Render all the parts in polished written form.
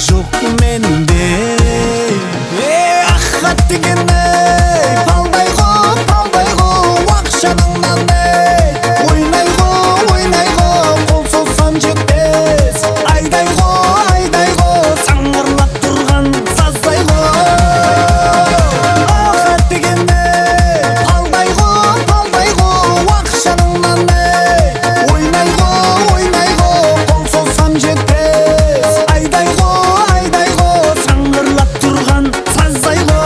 жоқ менде. Аққат дегенней палдайғы ақшаның ойнайғы қол созсам жетпес. Айдайғы саңғырлап тұрған саздайғы. Аққат дегеней палдайғы ақшаның ойнайғы қол созсам жетпес. Айдайғы саңғырлап тұрған саздайғы.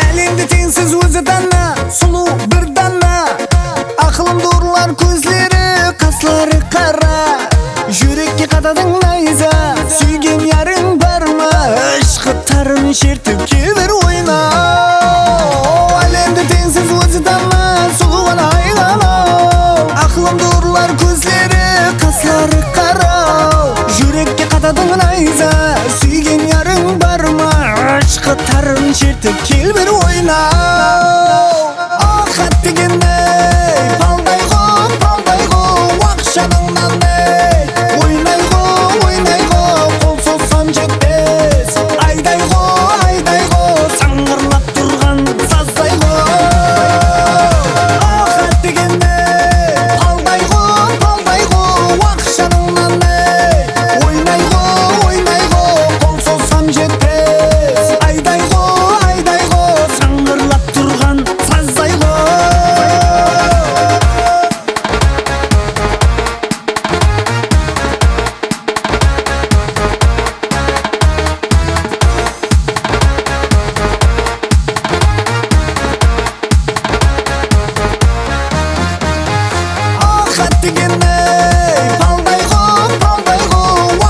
Әлемде теңсіз өзі дана, сұлу бір дана. Ақылымды ұрлар көзлері, қаслары қара. Жүрекке қатадың найза, сүйген ярың бар ма? Ішқыттарын шертіп келер ойна. Әлемде теңсіз өзі дана, сұлу ғана айғана. Ақылымды ұрлар көзлері, қаслары қара. Жүрекке қатадың найза, сүйген ярың бар ма? Ішқыттарын шертіп келер ойна. Аққат дегеней палдайғы ақшаның ойнайғы қол созсам жетпес. Айдайғы саңғырлап тұрған саздайғы. Аққат дегеней палдайғы ақшаның ойнайғы қол созсам жетпес. Айдайғы саңғырлап тұрған саздайғы. Аққат дегеней палдайғы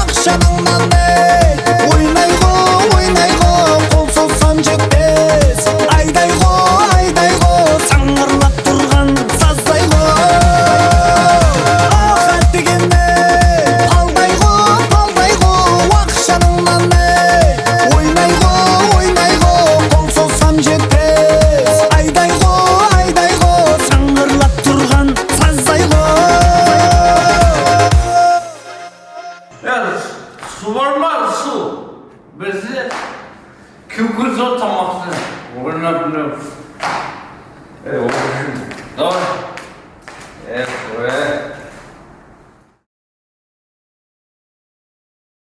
ақшаның ойнайғы қол созсам жетпес. Айдайғы саңғырлап тұрған саздайғы. Аққат дегеней палдайғы ақшаның ойнайғы қол созсам жетпес. Айдайғы саңғырлап тұрған саздайғы. Su var mı? Su. Bizi kim kursa tamamsın. Oynayabiliyor. Oynayabiliyor. Doğru. Evet.